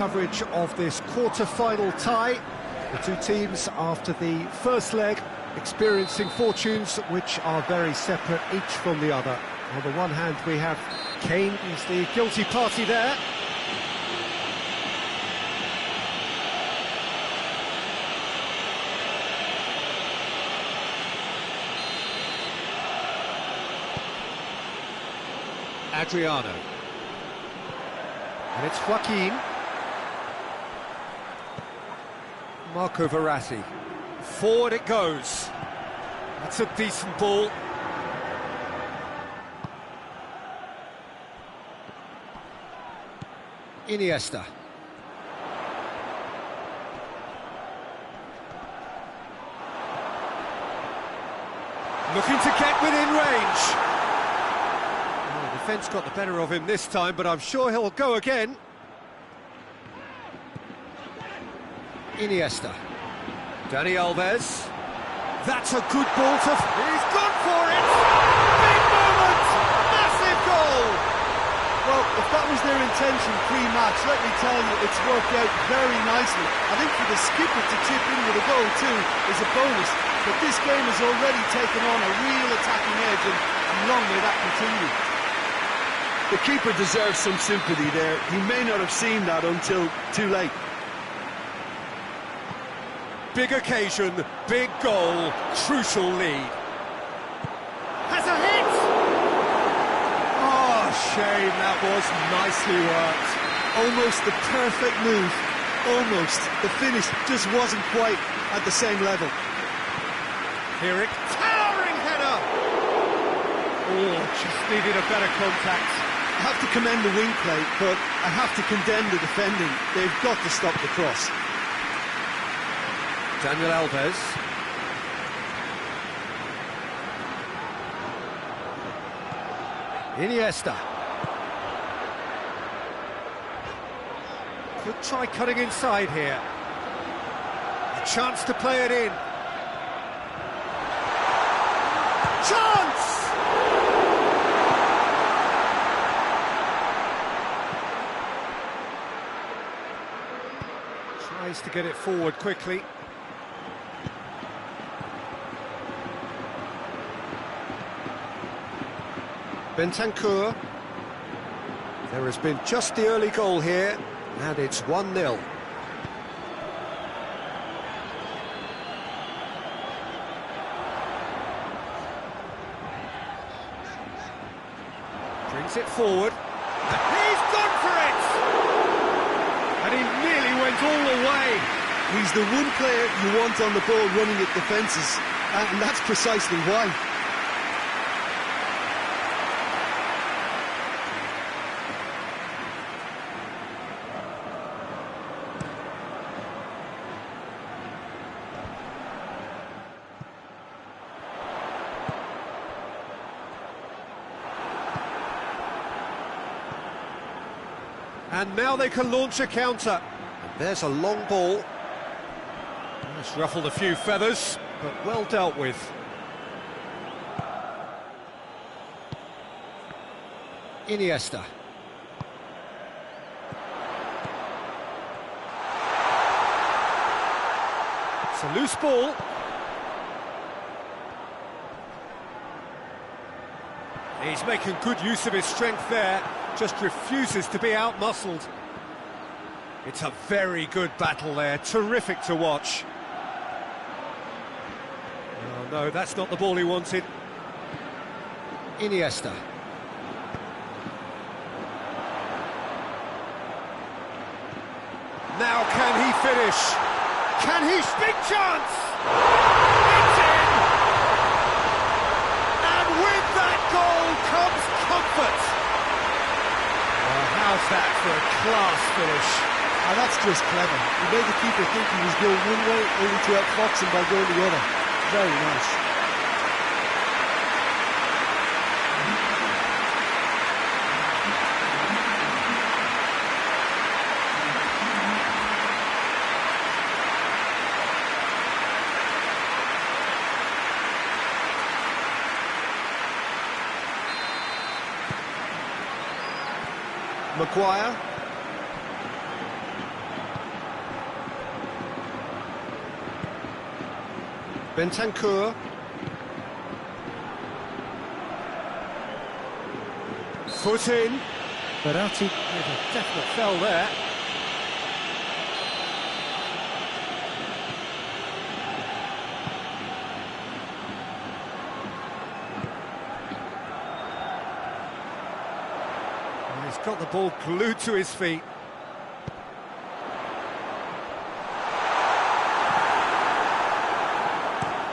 Coverage of this quarter-final tie. The two teams, after the first leg, experiencing fortunes which are very separate, each from the other. On the one hand, we have Kane, who's the guilty party there. Adriano. And it's Joaquin. Marco Verratti. Forward it goes. That's a decent ball. Iniesta. Looking to get within range. Oh, the defence got the better of him this time, but I'm sure he'll go again. Iniesta. Dani Alves. That's a good ball to... He's gone for it! Big moment! Massive goal! Well, if that was their intention pre-match, let me tell you, it's worked out very nicely. I think for the skipper to chip in with a goal too is a bonus, but this game has already taken on a real attacking edge, and long may that continue. The keeper deserves some sympathy there. He may not have seen that until too late. Big occasion, big goal, crucial lead. Has a hit! Oh, shame, that was nicely worked. Almost the perfect move. Almost. The finish just wasn't quite at the same level. Here it, towering header! Oh, just needed a better contact. I have to commend the wing play, but I have to condemn the defending. They've got to stop the cross. Daniel Alves. Iniesta. Could try cutting inside here. A chance to play it in. Chance! Tries to get it forward quickly. Bentancur. There has been just the early goal here, and it's 1-0. Brings it forward. And he's gone for it! And he nearly went all the way. He's the one player you want on the ball running at defences, and that's precisely why. And now they can launch a counter. And there's a long ball. It's ruffled a few feathers, but well dealt with. Iniesta. It's a loose ball. He's making good use of his strength there. Just refuses to be out-muscled. It's a very good battle there, terrific to watch. Oh no, that's not the ball he wanted. Iniesta. Now can he finish? Can he? Big chance! It's in! And with that goal comes comfort. How's that for a class finish? Oh, that's just clever. He made the keeper think he was going one way, only to outfox him by going the other. Very nice. Maguire. Bentancur. Foot in. Berardi with a definite fell there. He's got the ball glued to his feet.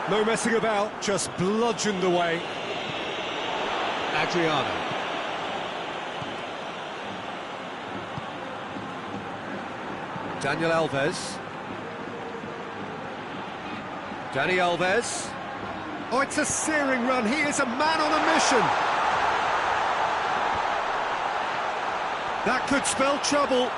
No messing about, just bludgeoned away. Adriano. Daniel Alves. Dani Alves. Oh, it's a searing run. He is a man on a mission. That could spell trouble.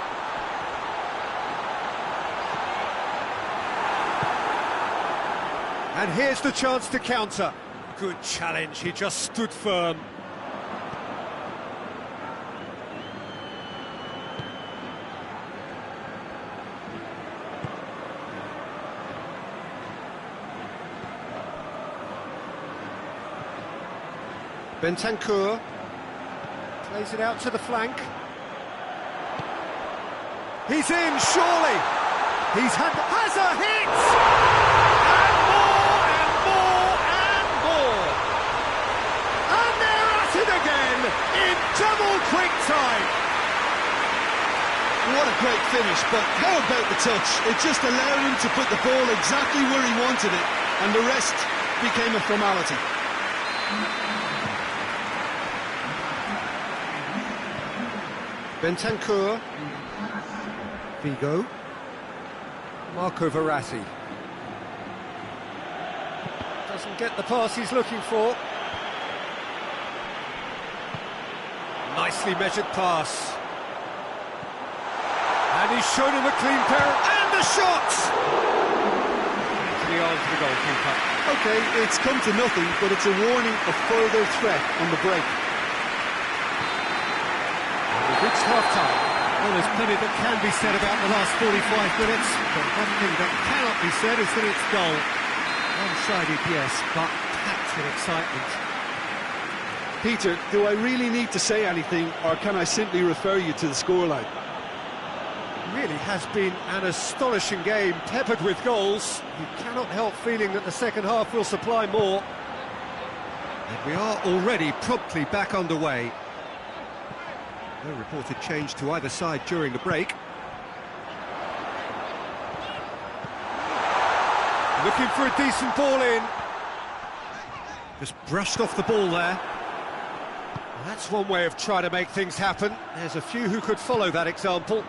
And here's the chance to counter. Good challenge, he just stood firm. Bentancur plays it out to the flank. He's in, surely! Has a hit! And more, and more, and more! And they're at it again, in double quick time! What a great finish, but how about the touch? It just allowed him to put the ball exactly where he wanted it, and the rest became a formality. Bentancur. Vigo. Marco Verratti. Doesn't get the pass he's looking for. Nicely measured pass. And he's shown him a clean pair. And the shot! Actually on to the goalkeeper. OK, it's come to nothing, but it's a warning of further threat on the break. We've reached half-time. Well, there's plenty that can be said about the last 45 minutes, but one thing that cannot be said is that it's dull. One-sided, yes, but packed with excitement. Peter, do I really need to say anything, or can I simply refer you to the scoreline? It really has been an astonishing game, peppered with goals. You cannot help feeling that the second half will supply more. And we are already promptly back underway. No reported change to either side during the break. Looking for a decent ball in. Just brushed off the ball there. Well, that's one way of trying to make things happen. There's a few who could follow that example.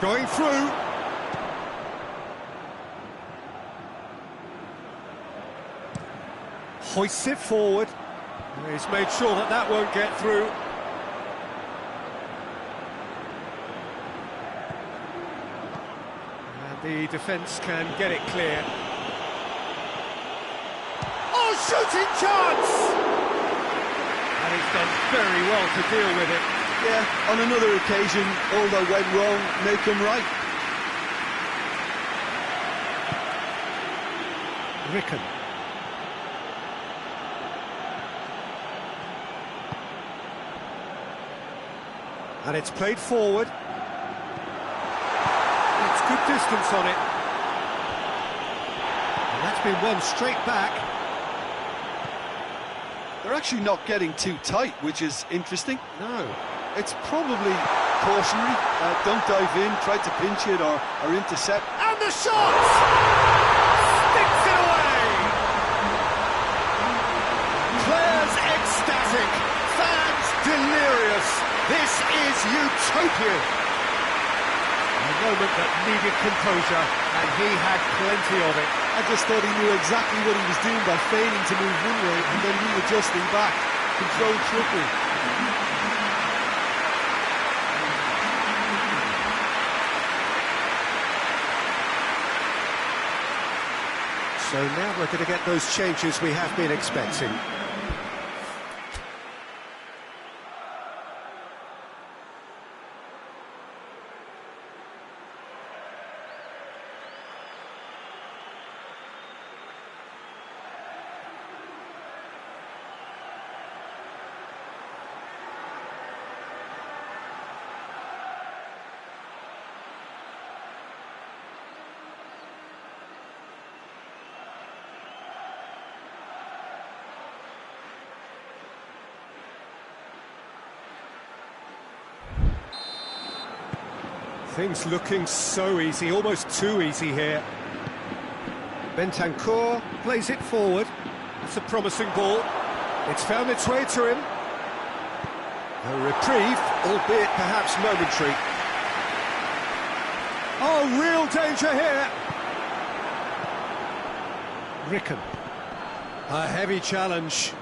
Going through. Hoists it forward. He's made sure that that won't get through. And the defence can get it clear. Oh, shooting chance! And he's done very well to deal with it. Yeah, on another occasion, all that went wrong may come right. Ricken. And it's played forward. It's good distance on it. And that's been won straight back. They're actually not getting too tight, which is interesting. No. It's probably cautionary. Don't dive in, try to pinch it or intercept. And the shot! Sticks it away! Players ecstatic, fans delirious. This is utopia. A moment that needed composure, and he had plenty of it. I just thought he knew exactly what he was doing by feigning to move one way and then readjusting back. Controlled trickery. So now we're going to get those changes we have been expecting. Things looking so easy, almost too easy here. Bentancur plays it forward. It's a promising ball. It's found its way to him. A reprieve, albeit perhaps momentary. Oh, real danger here. Ricken. A heavy challenge.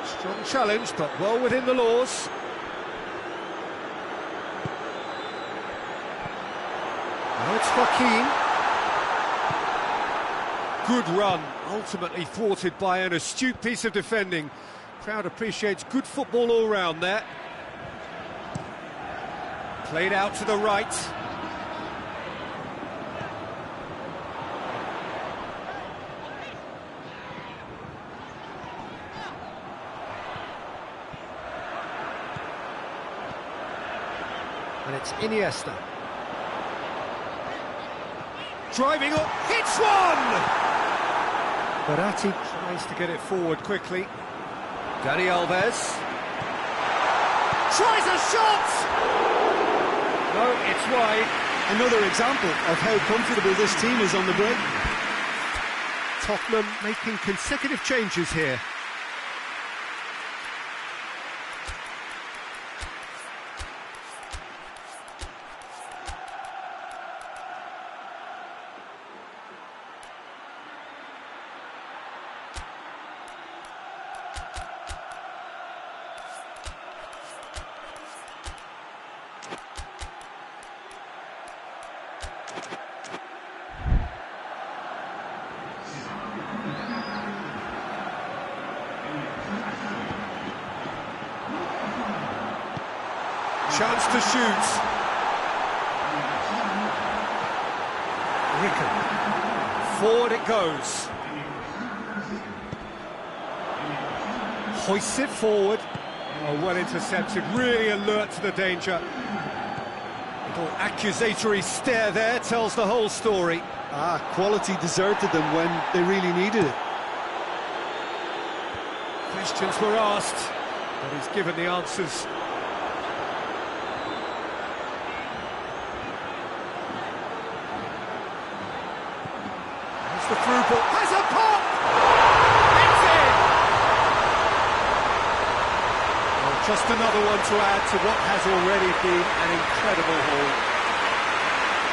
Strong challenge, but well within the laws. Now it's Joaquin. Good run, ultimately thwarted by an astute piece of defending. Crowd appreciates good football all round there. Played out to the right. And it's Iniesta. Driving up, hits one! Baratti tries to get it forward quickly. Dani Alves. Tries a shot! No, it's wide. Another example of how comfortable this team is on the break. Tottenham making consecutive changes here. Chance to shoot. Ricken. Forward it goes. Hoists it forward. Oh, well intercepted, really alert to the danger. Little accusatory stare there tells the whole story. Quality deserted them when they really needed it. Questions were asked, but he's given the answers. The through ball has a pop! It's in! Well, just another one to add to what has already been an incredible haul.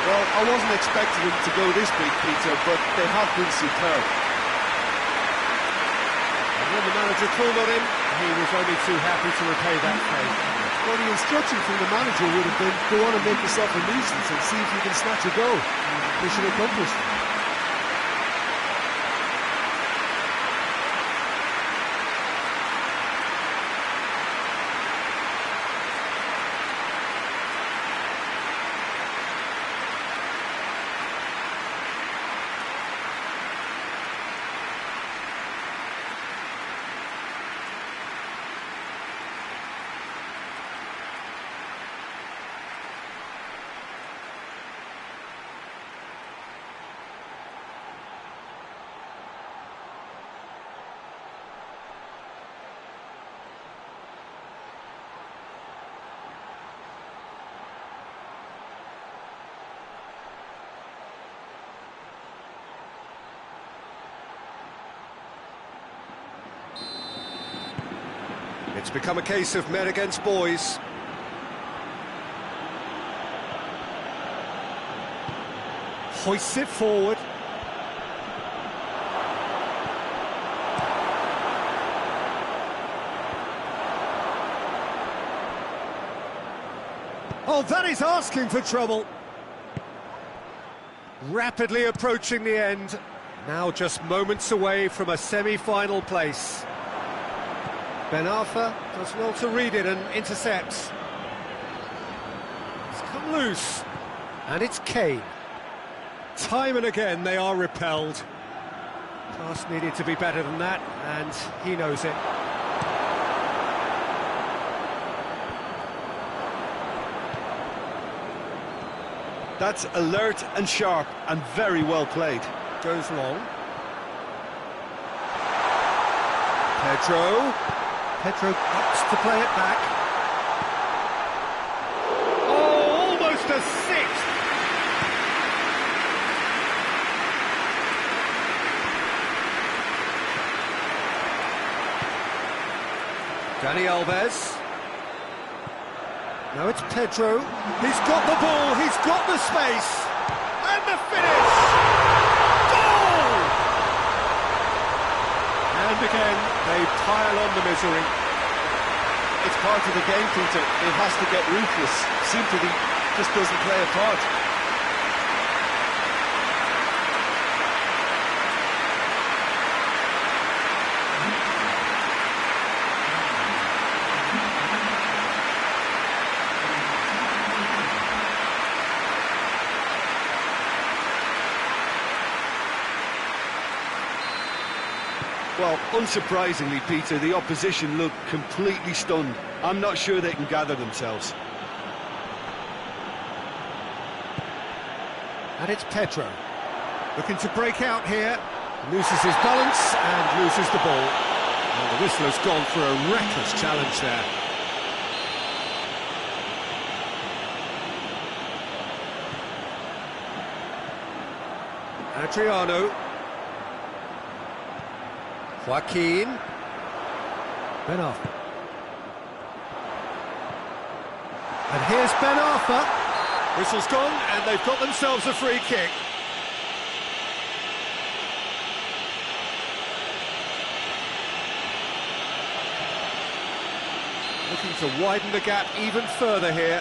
Well, I wasn't expecting them to go this big, Peter, but they have been superb. And when the manager called on him, he was only too happy to repay that favour. Well, the instruction from the manager would have been, go on and make yourself a nuisance and see if you can snatch a goal. Mission accomplished. It's become a case of men against boys. Hoists it forward. Oh, that is asking for trouble. Rapidly approaching the end. Now just moments away from a semi-final place. Ben Arfa does well to read it and intercepts. It's come loose. And it's Kane. Time and again they are repelled. Pass needed to be better than that, and he knows it. That's alert and sharp and very well played. Goes long. Pedro opts to play it back. Dani Alves. Now it's Pedro. He's got the ball, he's got the space. And the finish! Goal! And again, they pile on the misery. It's part of the game, Peter. It has to get ruthless. Sympathy just doesn't play a part. Well, unsurprisingly, Peter, the opposition look completely stunned. I'm not sure they can gather themselves. And it's Pedro. Looking to break out here. Loses his balance and loses the ball. And the whistler's gone for a reckless challenge there. Adriano. Joaquin. Ben Arfa. And here's Ben Arfa. Whistle's gone, and they've got themselves a free kick. Looking to widen the gap even further here.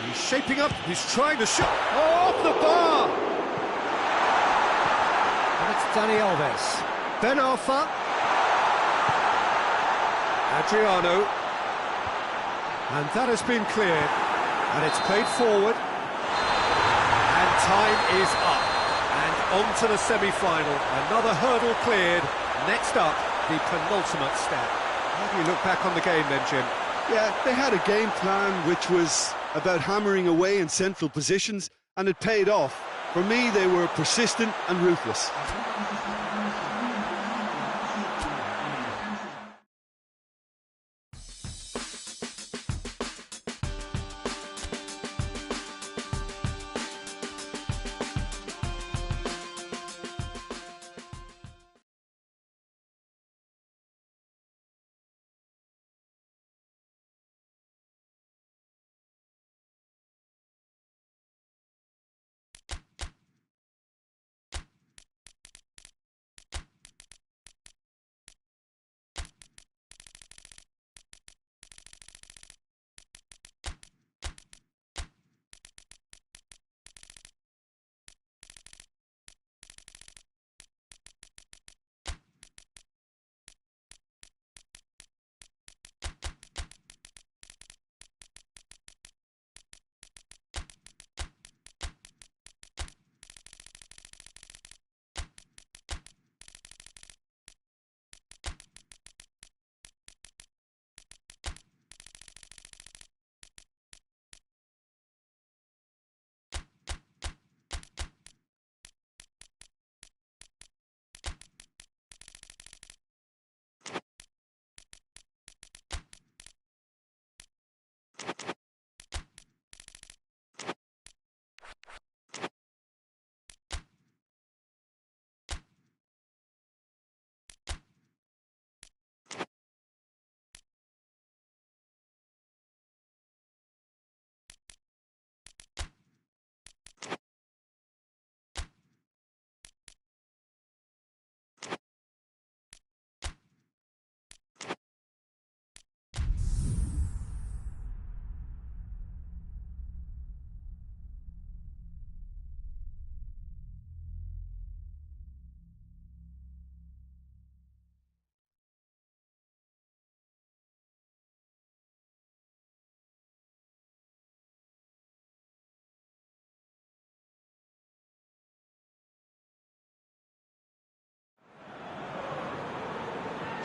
He's shaping up, he's trying to shoot. Oh, off the bar! And it's Dani Alves. Ben Arfa. Adriano. And that has been cleared. And it's played forward. And time is up. And on to the semi-final. Another hurdle cleared. Next up, the penultimate step. How do you look back on the game then, Jim? Yeah, they had a game plan which was about hammering away in central positions, and it paid off. For me, they were persistent and ruthless.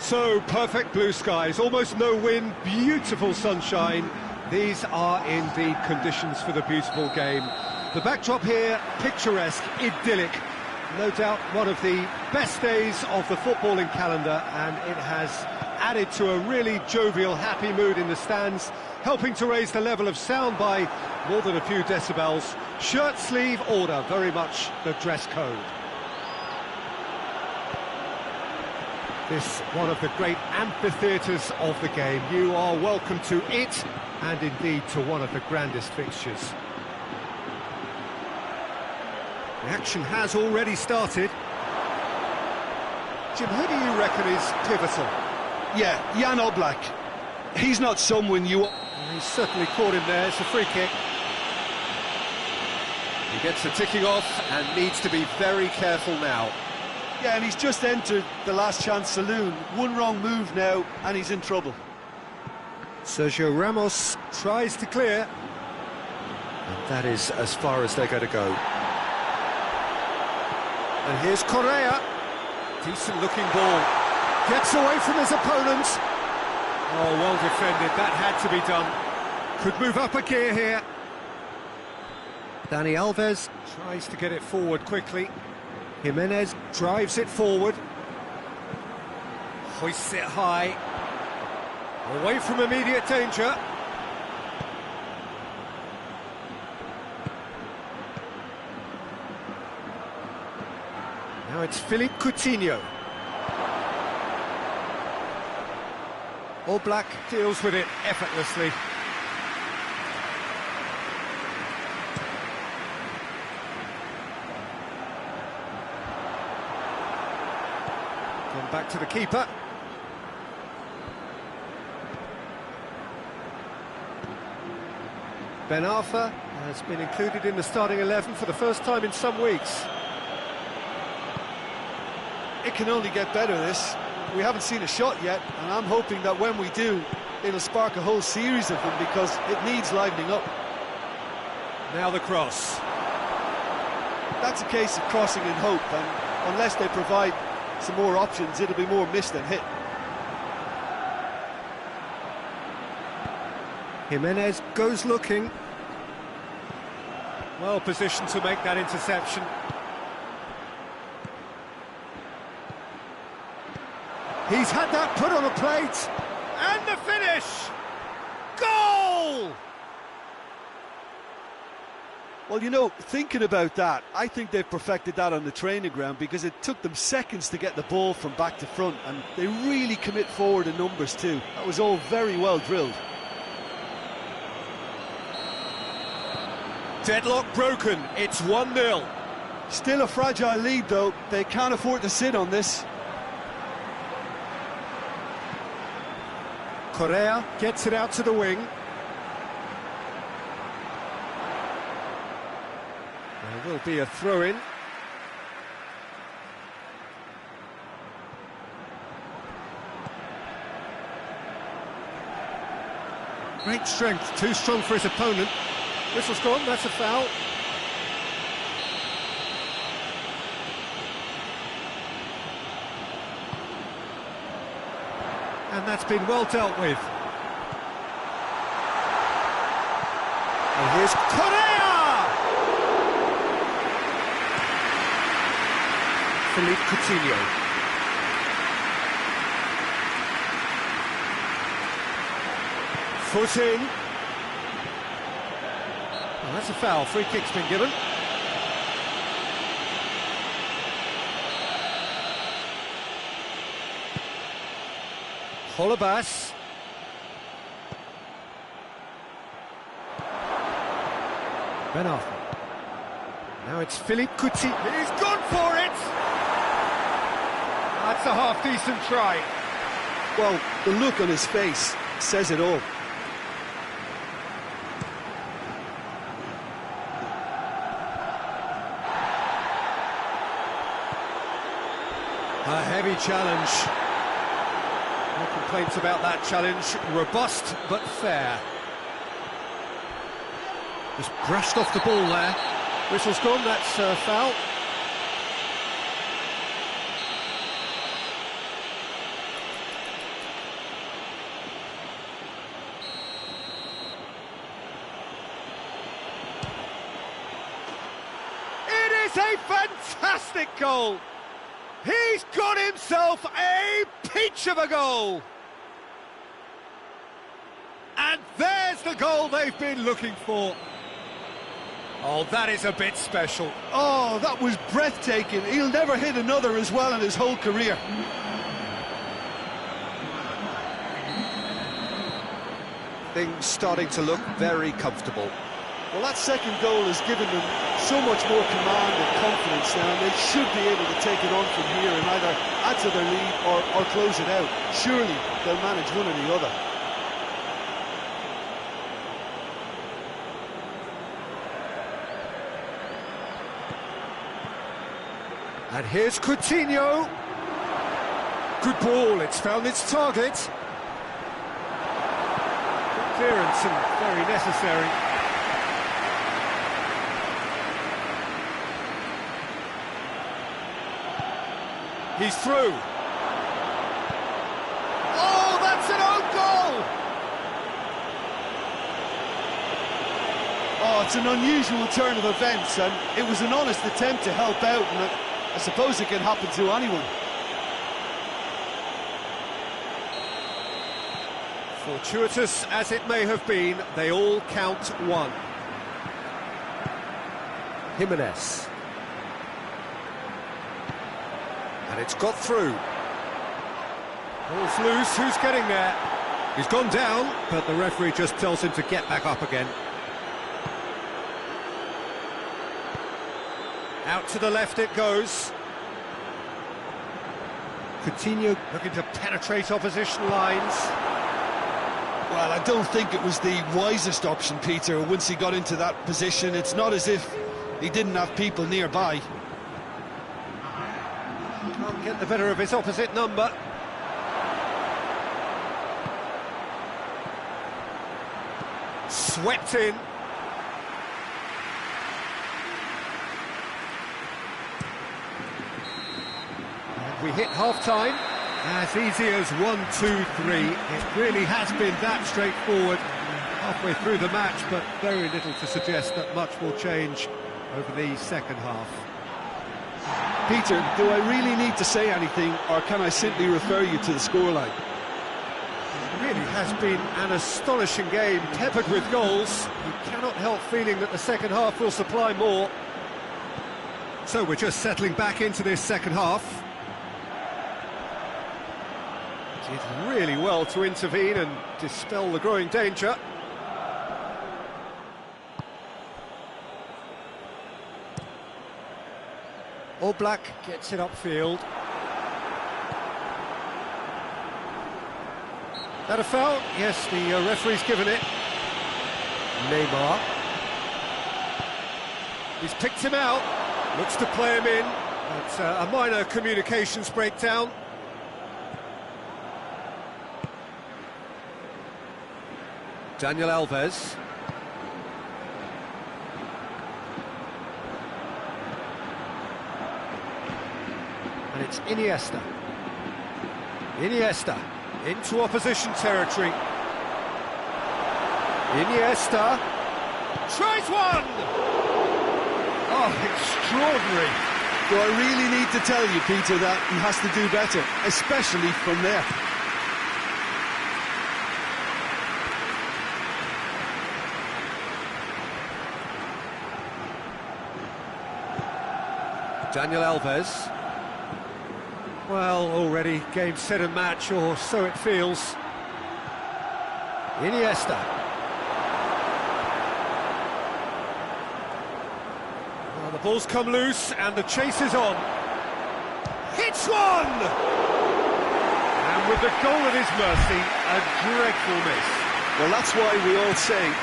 So, perfect blue skies, almost no wind, beautiful sunshine. These are indeed conditions for the beautiful game. The backdrop here, picturesque, idyllic. No doubt one of the best days of the footballing calendar, and it has added to a really jovial, happy mood in the stands, helping to raise the level of sound by more than a few decibels. Shirt sleeve order, very much the dress code. This one of the great amphitheatres of the game. You are welcome to it, and indeed to one of the grandest fixtures. The action has already started. Jim, who do you reckon is pivotal? Yeah, Jan Oblak. He's not someone you... He's certainly caught him there. It's a free kick. He gets the ticking off and needs to be very careful now. Yeah, and he's just entered the last chance saloon. One wrong move now, and he's in trouble. Sergio Ramos tries to clear. And that is as far as they're going to go. And here's Correa. Decent-looking ball. Gets away from his opponent. Oh, well defended. That had to be done. Could move up a gear here. Dani Alves tries to get it forward quickly. Jimenez drives it forward. Hoists it high. Away from immediate danger. Now it's Philippe Coutinho. Oblak deals with it effortlessly. Come back to the keeper. Ben Arfa has been included in the starting 11 for the first time in some weeks. It can only get better, this. We haven't seen a shot yet, and I'm hoping that when we do, it'll spark a whole series of them, because it needs livening up. Now the cross. That's a case of crossing in hope, and unless they provide some more options, it'll be more miss than hit. Jimenez goes looking. Well positioned to make that interception. He's had that put on a plate. And the finish! Goal! Well, you know, thinking about that, I think they've perfected that on the training ground, because it took them seconds to get the ball from back to front, and they really commit forward in numbers too. That was all very well drilled. Deadlock broken, it's 1-0. Still a fragile lead though, they can't afford to sit on this. Correa gets it out to the wing. There will be a throw-in. Great strength, too strong for his opponent. Whistle's gone, that's a foul. And that's been well dealt with. And here's Correa! Philippe Coutinho. Foot in. Oh, that's a foul. Free kick's been given. Holebas. Ben Arfa. Now it's Philippe Coutinho. He's gone for it! That's a half-decent try. Well, the look on his face says it all. A heavy challenge. No complaints about that challenge. Robust but fair. Just brushed off the ball there. Whistle's gone, that's a foul. It is a fantastic goal. He's got himself a peach of a goal. And there's the goal they've been looking for. Oh, that is a bit special. Oh, that was breathtaking. He'll never hit another as well in his whole career. things starting to look very comfortable. Well, that second goal has given them so much more command and confidence now, and they should be able to take it on from here and either add to their lead or close it out. Surely they'll manage one or the other. And here's Coutinho. Good ball, it's found its target. Good clearance and very necessary. He's through. Oh, that's an own goal! Oh, it's an unusual turn of events, and it was an honest attempt to help out, and I suppose it can happen to anyone. Fortuitous as it may have been, they all count one. Jimenez. And it's got through. Ball's loose, who's getting there? He's gone down, but the referee just tells him to get back up again. Out to the left it goes. Coutinho looking to penetrate opposition lines. Well, I don't think it was the wisest option, Peter, once he got into that position. It's not as if he didn't have people nearby. Can't get the better of his opposite number. Swept in. And we hit half-time. As easy as 1, 2, 3. It really has been that straightforward halfway through the match, but very little to suggest that much will change over the second half. Peter, do I really need to say anything, or can I simply refer you to the scoreline? It really has been an astonishing game, peppered with goals. You cannot help feeling that the second half will supply more. So we're just settling back into this second half. Did really well to intervene and dispel the growing danger. Oblak gets it upfield. That a foul? Yes, the referee's given it. Neymar. He's picked him out. Looks to play him in. It's a minor communications breakdown. Daniel Alves. And it's Iniesta. Iniesta into opposition territory. Iniesta tries one! Oh, extraordinary. Do I really need to tell you, Peter, that he has to do better, especially from there? Daniel Alves. Well, already game, set and match, or so it feels. Iniesta. Well, the ball's come loose and the chase is on. Hits one! And with the goal at his mercy, a dreadful miss. Well, that's why we all say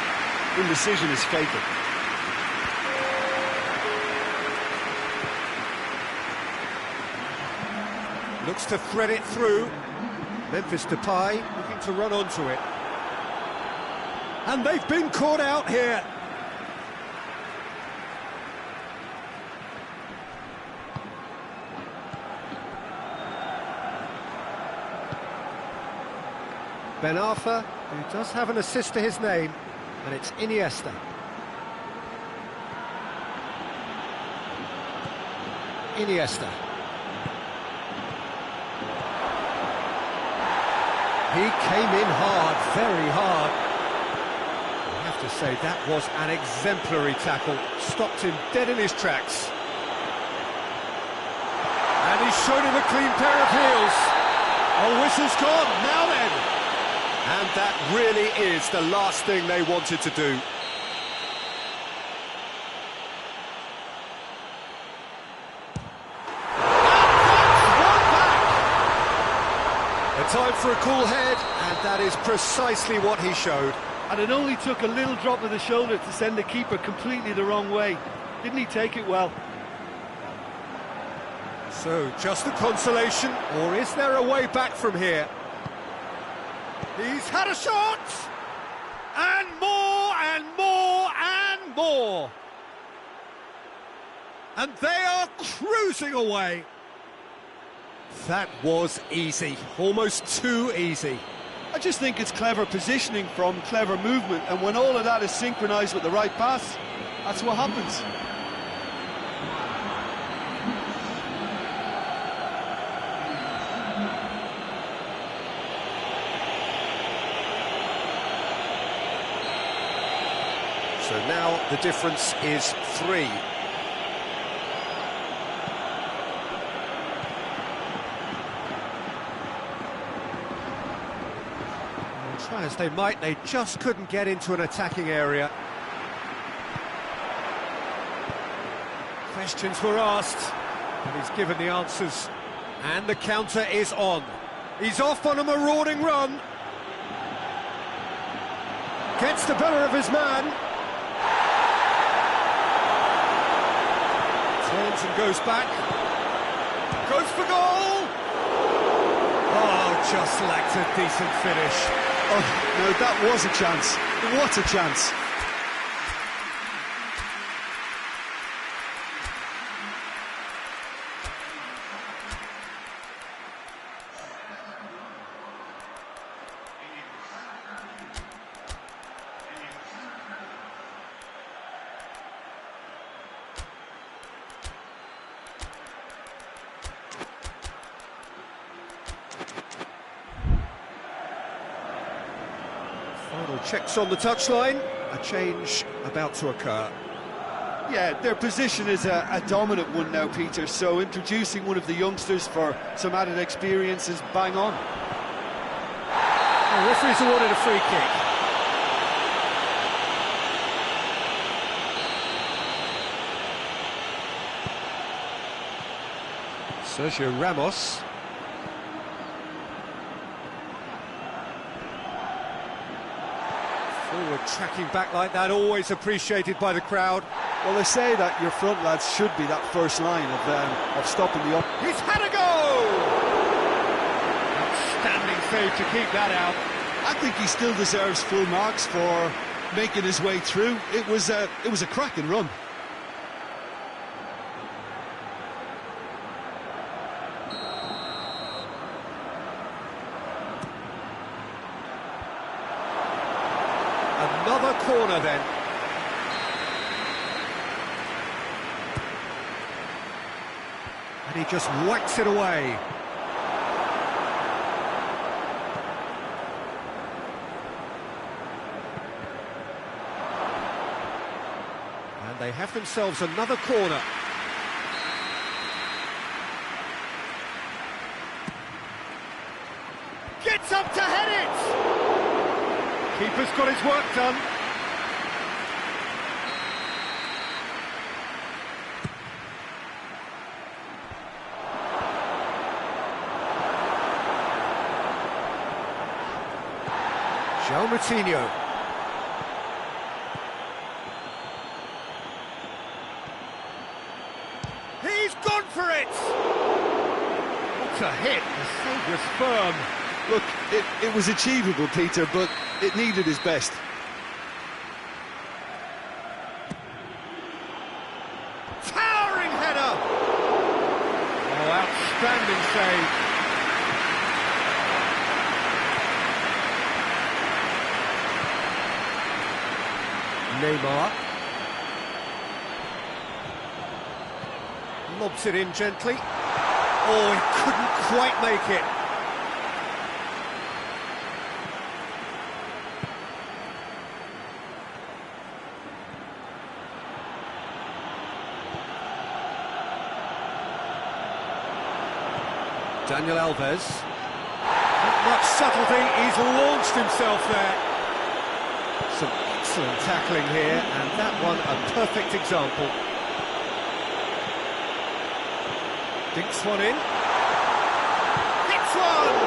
indecision is fatal. Looks to thread it through. Memphis Depay looking to run onto it. And they've been caught out here. Ben Arfa, who does have an assist to his name, and it's Iniesta. Iniesta. He came in hard, very hard. I have to say, that was an exemplary tackle. Stopped him dead in his tracks. And he's shown him a clean pair of heels. Oh, whistle's gone. Now then. And that really is the last thing they wanted to do. A time for a cool head, and that is precisely what he showed. And it only took a little drop of the shoulder to send the keeper completely the wrong way. Didn't he take it well? So, just a consolation, or is there a way back from here? He's had a shot! And more, and more, and more! And they are cruising away. That was easy, almost too easy. I just think it's clever positioning from clever movement, and when all of that is synchronised with the right pass, that's what happens. So now the difference is 3. Try as they might, they just couldn't get into an attacking area. Questions were asked, and he's given the answers. And the counter is on. He's off on a marauding run. Gets the better of his man. Turns and goes back. Goes for goal! Oh, just lacked a decent finish. Oh, no, that was a chance. What a chance. Final checks on the touchline, a change about to occur. Yeah, their position is a dominant one now, Peter, so introducing one of the youngsters for some added experience is bang on. The referee's awarded a free kick. Sergio Ramos. Forward tracking back like that, always appreciated by the crowd. Well, they say that your front lads should be that first line of stopping the up. He's had a go! Outstanding save to keep that out. I think he still deserves full marks for making his way through. It was a cracking run. Another corner then. And he just whacks it away. And they have themselves another corner. Gets up to head it! Keeper's got his work done. João Moutinho. He's gone for it! What a hit, the save was firm. Look, it was achievable, Peter, but it needed his best. Towering header! Oh, outstanding save. Neymar. Lobs it in gently. Oh, he couldn't quite make it. Daniel Alves. much subtlety, he's launched himself there. Some excellent tackling here, and that one a perfect example. Dinks one in. Hits one!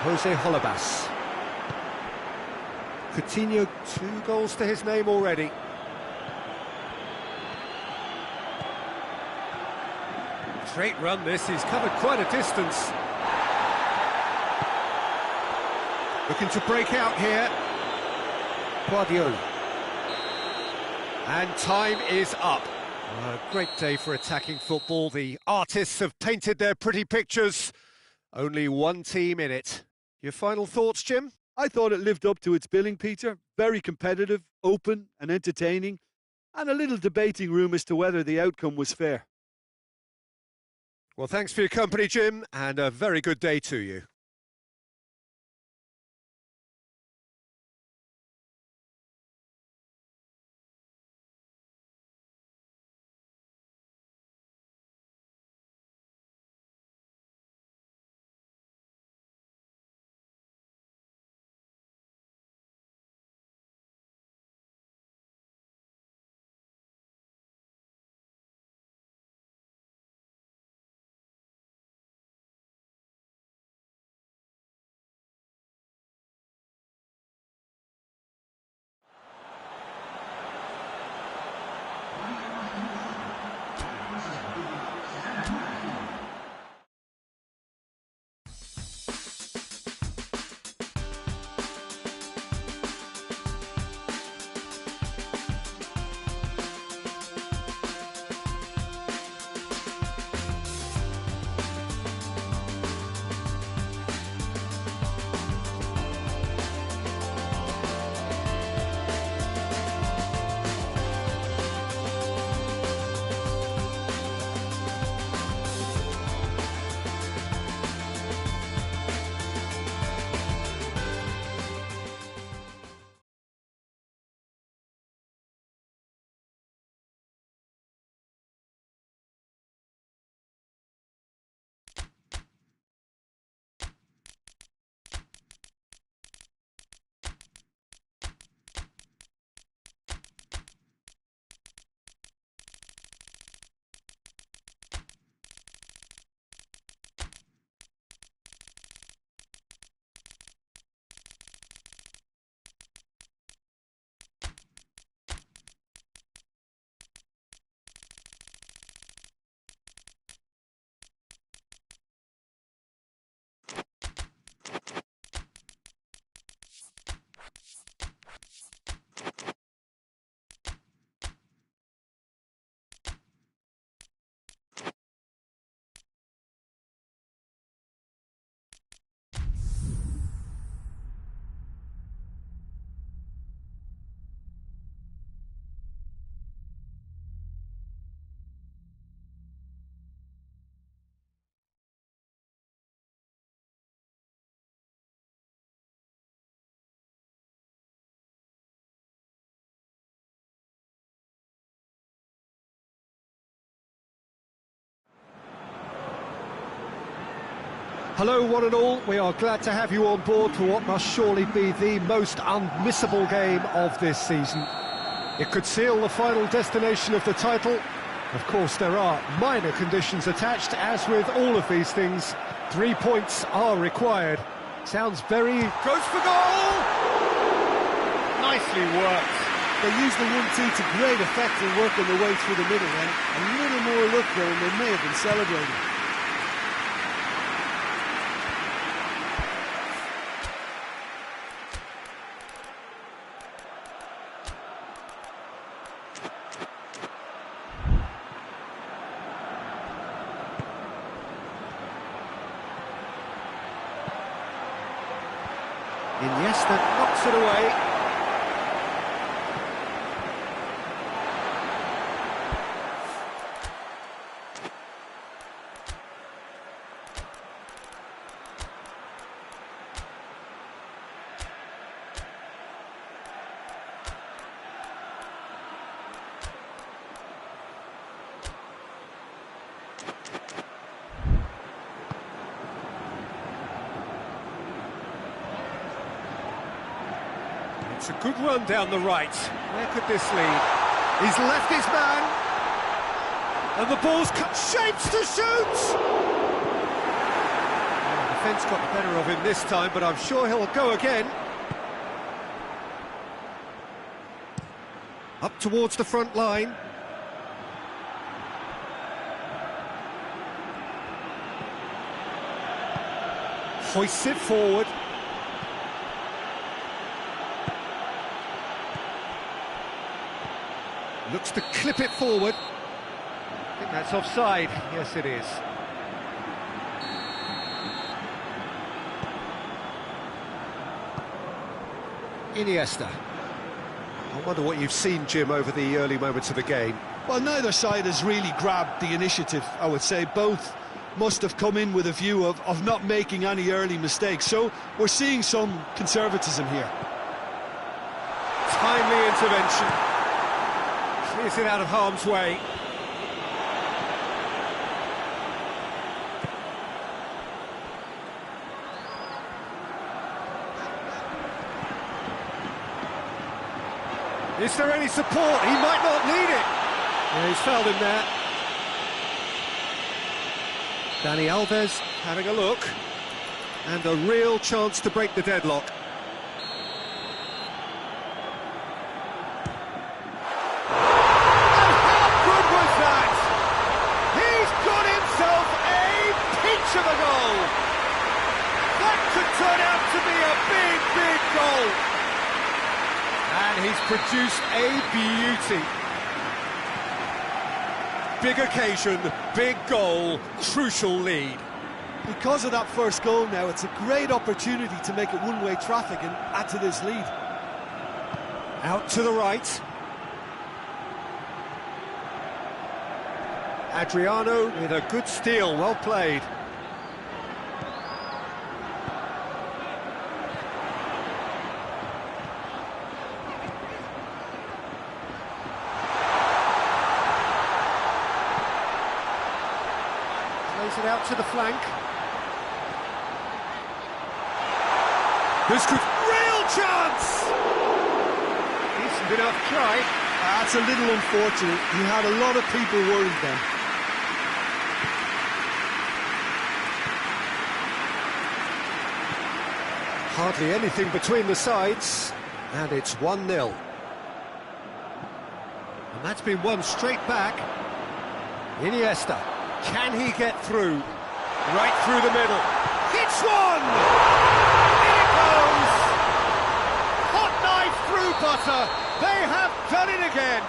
Jose Holebas. Coutinho, 2 goals to his name already. Straight run this, he's covered quite a distance. Looking to break out here. Guardiola. And time is up. A great day for attacking football. The artists have painted their pretty pictures. Only one team in it. Your final thoughts, Jim? I thought it lived up to its billing, Peter. Very competitive, open and entertaining, and a little debating room as to whether the outcome was fair. Well, thanks for your company, Jim, and a very good day to you. Hello one and all, we are glad to have you on board for what must surely be the most unmissable game of this season. It could seal the final destination of the title. Of course there are minor conditions attached, as with all of these things. 3 points are required. Sounds very... Goes for goal! Nicely worked. They used the 1-2 to great effect in working their way through the middle then. A little more luck there and they may have been celebrating. Iniesta knocks it away. It's a good run down the right. Where could this lead? He's left his man. And the ball's cut shapes to shoot! Well, the defence got the better of him this time, but I'm sure he'll go again. Up towards the front line. Hoists it forward. Looks to clip it forward. I think that's offside. Yes, it is. Iniesta. I wonder what you've seen, Jim, over the early moments of the game. Well, neither side has really grabbed the initiative, I would say. Both must have come in with a view of not making any early mistakes. So we're seeing some conservatism here. Timely intervention. Clears it out of harm's way. Is there any support? He might not need it. Yeah, he's fouled him there. Dani Alves having a look. And a real chance to break the deadlock. And how good was that? He's got himself a pinch of a goal. That could turn out to be a big, big goal. And he's produced a beauty. Big occasion, big goal, crucial lead. Because of that first goal now, it's a great opportunity to make it one-way traffic and add to this lead. Out to the right. Adriano with a good steal, well played. Plays it out to the flank. This could... real chance! Decent enough try. That's a little unfortunate. He had a lot of people worried then. Hardly anything between the sides, and it's 1-0. And that's been won straight back. Iniesta, can he get through? Right through the middle. Hits one! In it goes! Hot knife through butter. They have done it again.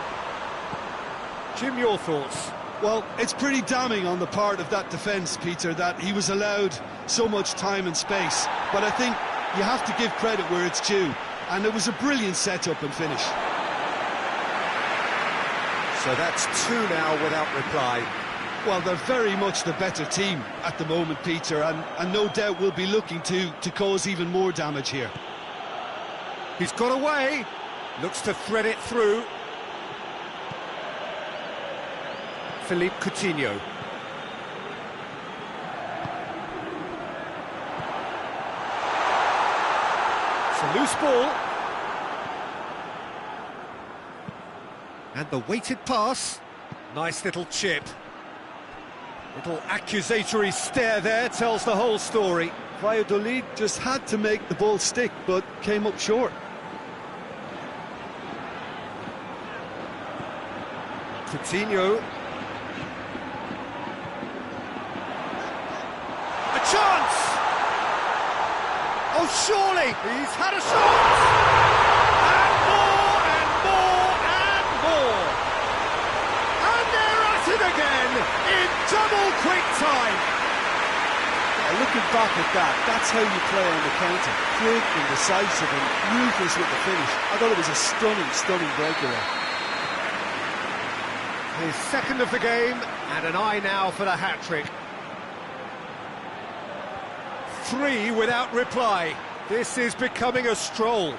Jim, your thoughts? Well, it's pretty damning on the part of that defence, Peter, that he was allowed so much time and space. But I think you have to give credit where it's due, and it was a brilliant set-up and finish. So that's 2 now without reply. Well, they're very much the better team at the moment, Peter, and no doubt will be looking to cause even more damage here. He's got away, looks to thread it through. Philippe Coutinho. It's a loose ball. And the weighted pass. Nice little chip. Little accusatory stare there tells the whole story. Valladolid just had to make the ball stick, but came up short. Coutinho. A chance! Oh, surely! He's had a shot! And more, and more, and more! And they're at it again, in double quick time! Looking back at that, that's how you play on the counter. Quick and decisive and ruthless with the finish. I thought it was a stunning, stunning breakaway. His second of the game, and an eye now for the hat-trick. 3 without reply. This is becoming a stroll.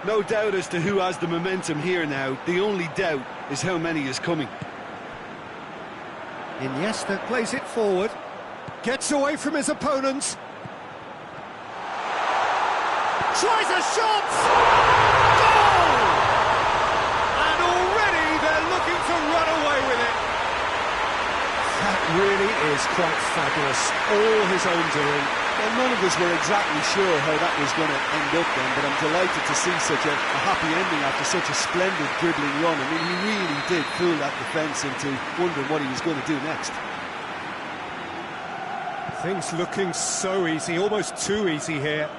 No doubt as to who has the momentum here now. The only doubt is how many is coming. Iniesta plays it forward. Gets away from his opponents. Tries a shot! quite fabulous, all his own doing. Well, none of us were exactly sure how that was going to end up then, but I'm delighted to see such a happy ending after such a splendid dribbling run. I mean, he really did fool that defence into wondering what he was going to do next. Things looking so easy, almost too easy here.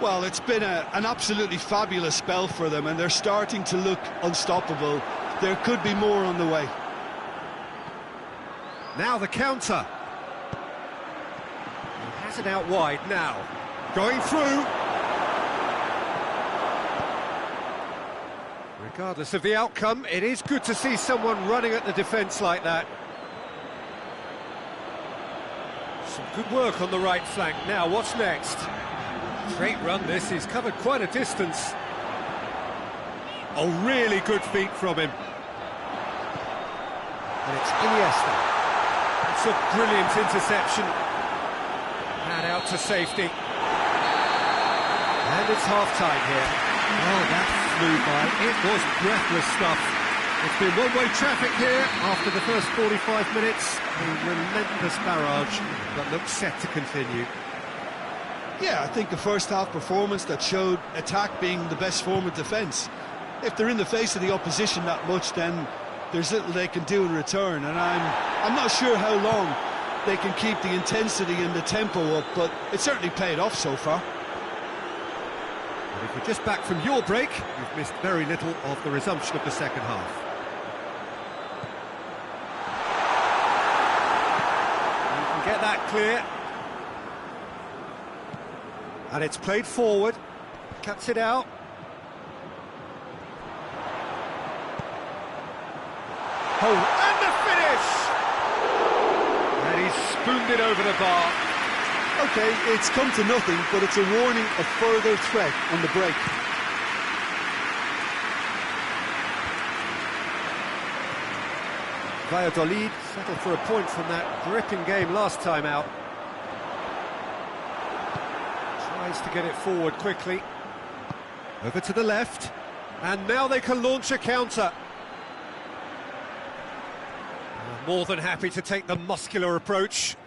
Well, it's been an absolutely fabulous spell for them, and they're starting to look unstoppable. There could be more on the way. Now the counter. He has it out wide now. Going through. Regardless of the outcome, it is good to see someone running at the defence like that. Some good work on the right flank. Now, what's next? Great run this, he's covered quite a distance. Oh, really good feet from him. And it's Iniesta. It's a brilliant interception. Had out to safety. And it's half-time here. Oh, that flew by. It was breathless stuff. It's been one-way traffic here after the first 45 minutes. A relentless barrage that looks set to continue. Yeah, I think the first half performance that showed attack being the best form of defence. If they're in the face of the opposition that much, then there's little they can do in return, and I'm not sure how long they can keep the intensity and the tempo up, but it certainly paid off so far. And if you're just back from your break, you've missed very little of the resumption of the second half. You can get that clear. And it's played forward, cuts it out. Oh, and the finish! And he's spooned it over the bar. OK, it's come to nothing, but it's a warning of further threat on the break. Valladolid settled for a point from that gripping game last time out. Tries to get it forward quickly. Over to the left. And now they can launch a counter. More than happy to take the muscular approach.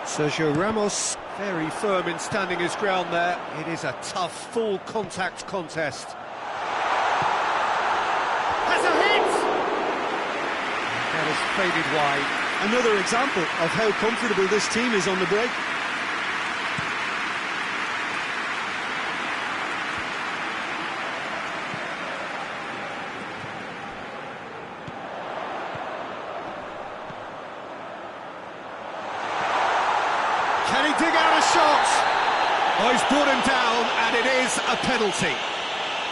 Sergio Ramos, very firm in standing his ground there. It is a tough, full-contact contest. Has a hit! That has faded wide. Another example of how comfortable this team is on the break. Can he dig out a shot? Oh, he's brought him down, and it is a penalty.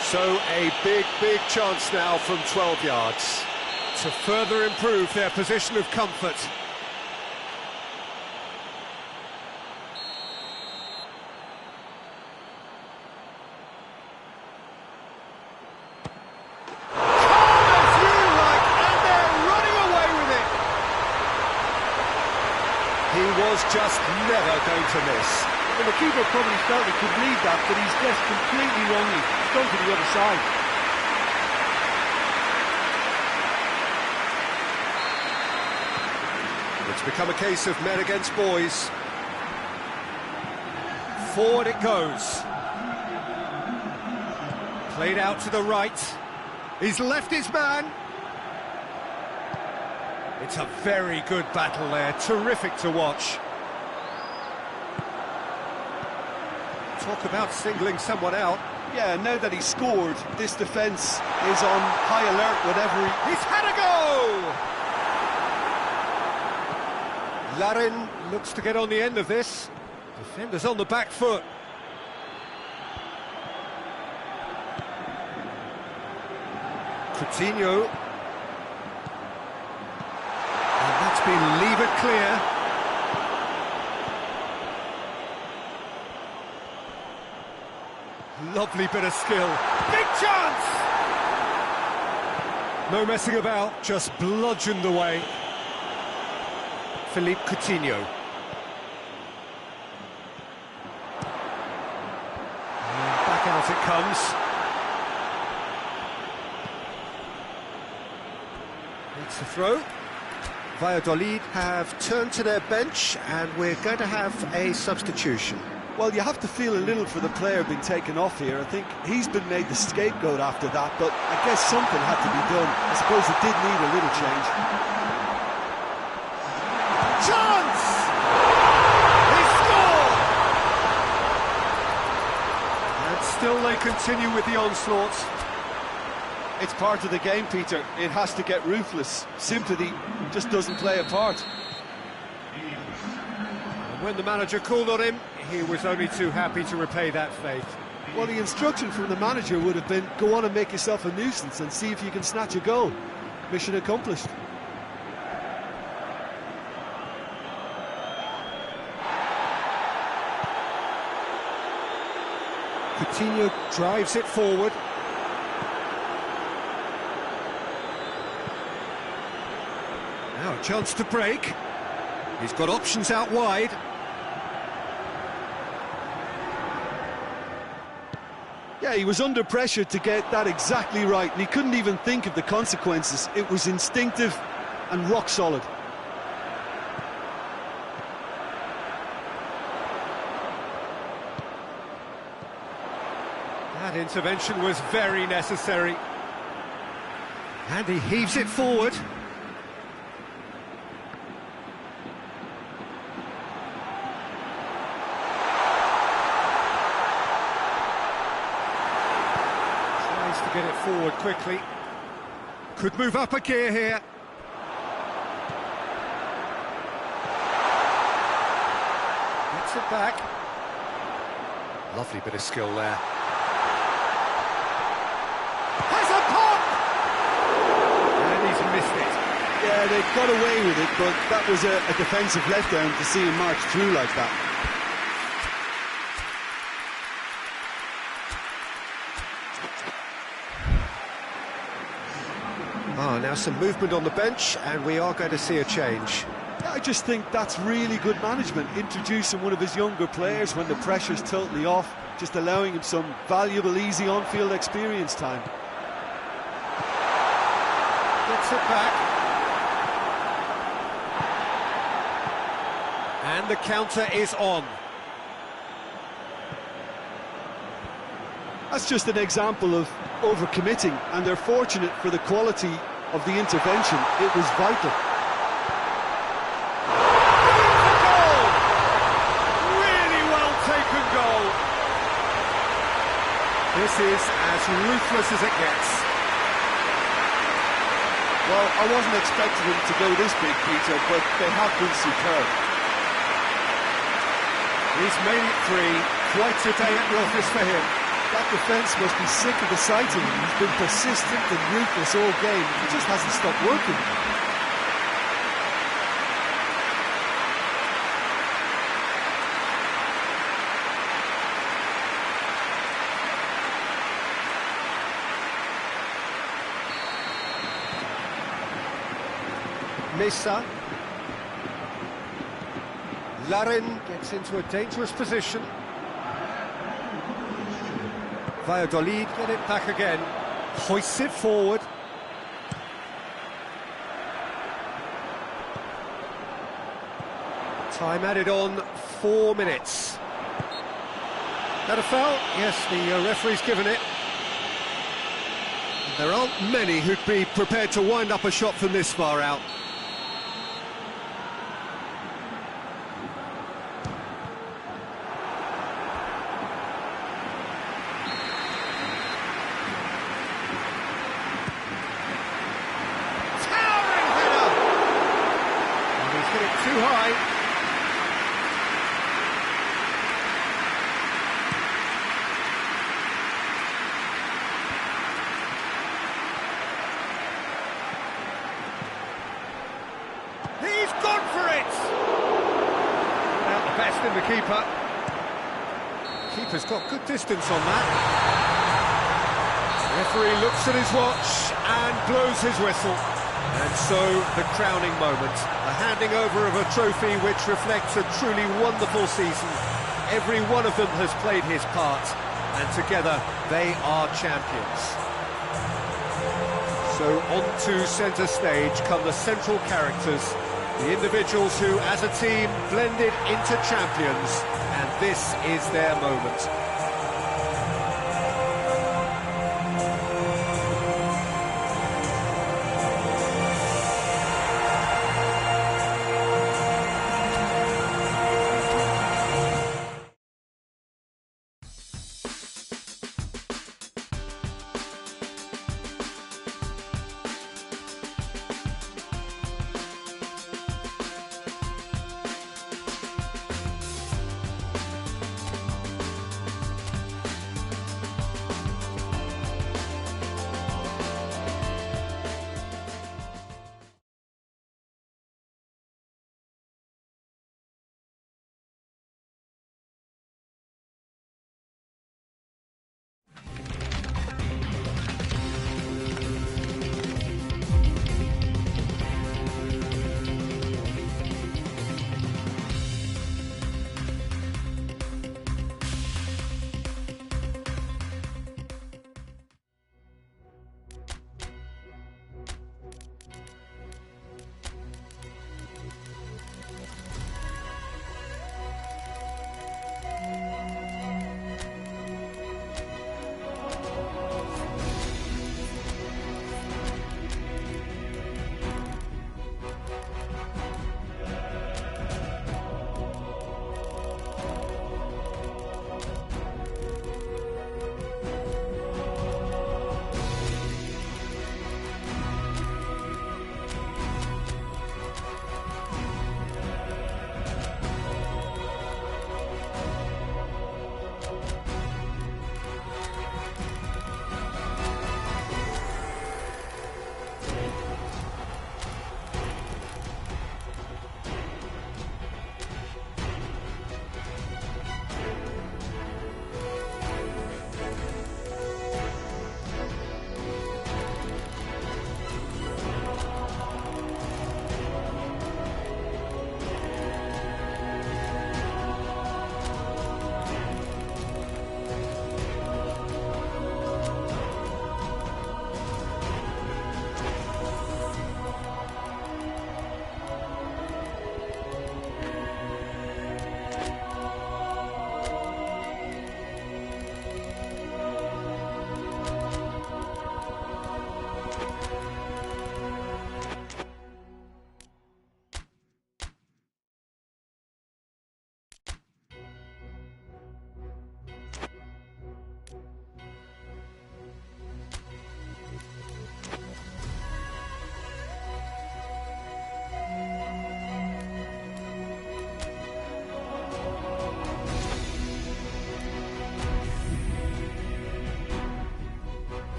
So a big chance now from 12 yards to further improve their position of comfort. He was just never going to miss. Well, the keeper probably felt he could lead that, but he's guessed completely wrongly. He's gone to the other side. It's become a case of men against boys. Forward it goes. Played out to the right. He's left his man. It's a very good battle there, terrific to watch. Talk about singling someone out. Yeah, now that he's scored, this defence is on high alert whatever He's had a go! Larin looks to get on the end of this. Defender's on the back foot. Coutinho. Been levered clear. Lovely bit of skill. Big chance! No messing about, just bludgeoned away. Philippe Coutinho. And back out it comes. It's a throw. Valladolid have turned to their bench, and we're going to have a substitution. Well, you have to feel a little for the player being taken off here. I think he's been made the scapegoat after that, but I guess something had to be done. I suppose it did need a little change. Chance! He scored! And still they continue with the onslaughts. It's part of the game, Peter. It has to get ruthless. Sympathy just doesn't play a part. And when the manager called on him, he was only too happy to repay that faith. Well, the instruction from the manager would have been, go on and make yourself a nuisance and see if you can snatch a goal. Mission accomplished. Coutinho drives it forward. Now a chance to break. He's got options out wide. Yeah, he was under pressure to get that exactly right, and he couldn't even think of the consequences. It was instinctive and rock solid. That intervention was very necessary. And he heaves it forward. Tries to get it forward quickly. Could move up a gear here. Gets it back. Lovely bit of skill there. Has a pop! And he's missed it. Yeah, they got away with it, but that was a defensive letdown to see him march through like that. Now some movement on the bench, and we are going to see a change. I just think that's really good management, introducing one of his younger players when the pressure's totally off, just allowing him some valuable, easy on-field experience time. Gets it back. And the counter is on. That's just an example of overcommitting, and they're fortunate for the quality of the intervention. It was vital. Goal! Really well taken goal. This is as ruthless as it gets. Well, I wasn't expecting them to go this big, Peter, but they have been superb. He's made it three. Quite a day at the office for him. That defence must be sick of the sight of him. He's been persistent and ruthless all game. He just hasn't stopped working. Mesa. Larin gets into a dangerous position. Valladolid get it back again. Hoists it forward. Time added on, 4 minutes. That a foul? Yes, the referee's given it. There aren't many who'd be prepared to wind up a shot from this far out. Too high. He's gone for it! Not the best in the keeper. Keeper's got good distance on that. Referee looks at his watch and blows his whistle. And so, the crowning moment, a handing over of a trophy which reflects a truly wonderful season. Every one of them has played his part, and together they are champions. So, onto centre stage come the central characters The individuals who, as a team, blended into champions, and this is their moment.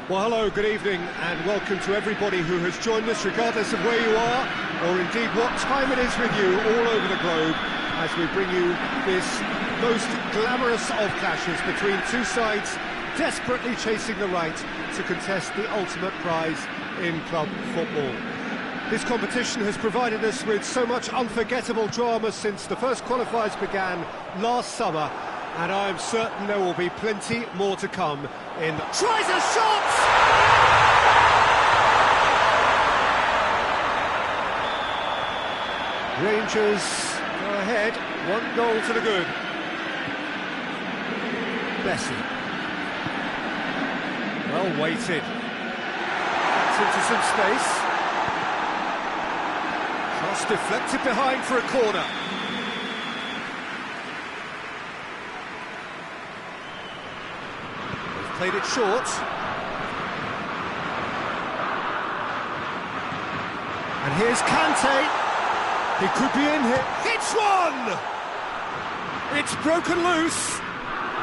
Well, hello, good evening, and welcome to everybody who has joined us, regardless of where you are, or indeed what time it is with you all over the globe, as we bring you this most glamorous of clashes between two sides desperately chasing the right to contest the ultimate prize in club football. This competition has provided us with so much unforgettable drama since the first qualifiers began last summer, and I'm certain there will be plenty more to come. Tries a shot! Rangers go ahead, 1 goal to the good. Bessie. Well weighted. Gets into some space. Cross deflected behind for a corner. Played it short. And here's Kante. He could be in here. Hits one! It's broken loose.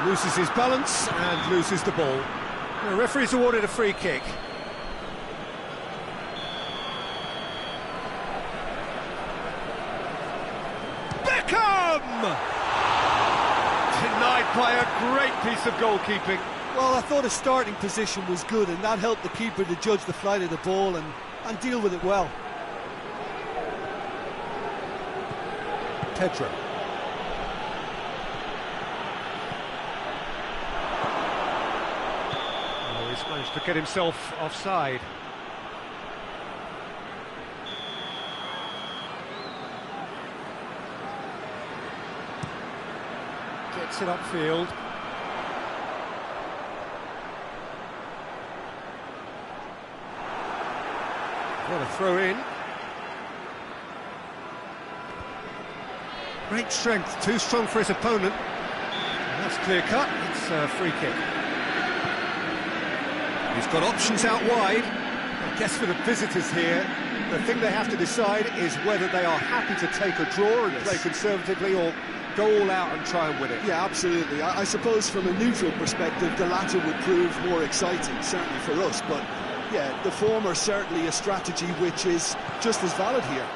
Loses his balance and loses the ball. The referee's awarded a free kick. Beckham! Denied by a great piece of goalkeeping. Well, I thought his starting position was good, and that helped the keeper to judge the flight of the ball and deal with it well. Pedro. Oh, he's managed to get himself offside. Gets it upfield. What a throw in. Great strength, too strong for his opponent. And that's clear cut, it's a free kick. He's got options out wide. I guess for the visitors here, the thing they have to decide is whether they are happy to take a draw and play conservatively or go all out and try and win it. Yeah, absolutely. I suppose from a neutral perspective, the latter would prove more exciting, certainly for us. But yeah, the former certainly a strategy which is just as valid here.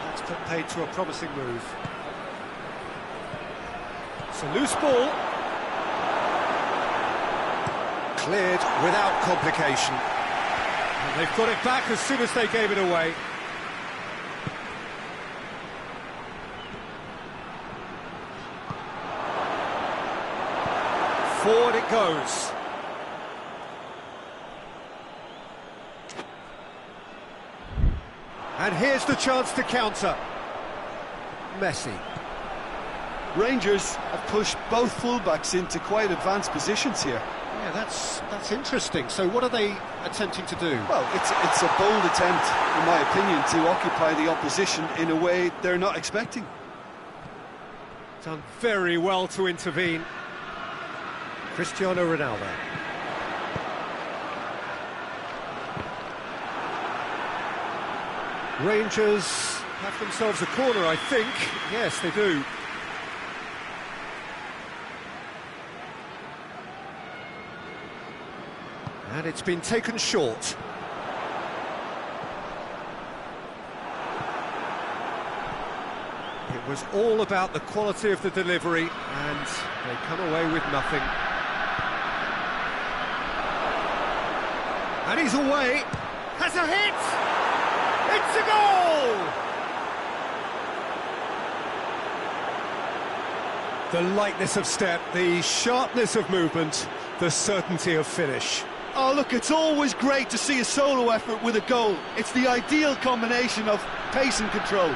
That's put paid to a promising move. It's a loose ball. Cleared without complication. And they've got it back as soon as they gave it away. Forward it goes. And here's the chance to counter. Messi. Rangers have pushed both fullbacks into quite advanced positions here. Yeah, that's interesting. So what are they attempting to do? Well, it's a bold attempt, in my opinion, to occupy the opposition in a way they're not expecting. Done very well to intervene. Cristiano Ronaldo. Rangers have themselves a corner, I think. Yes, they do. And it's been taken short. It was all about the quality of the delivery, and they come away with nothing. And he's away. Has a hit! It's a goal! The lightness of step, the sharpness of movement, the certainty of finish. Oh, look, it's always great to see a solo effort with a goal. It's the ideal combination of pace and control.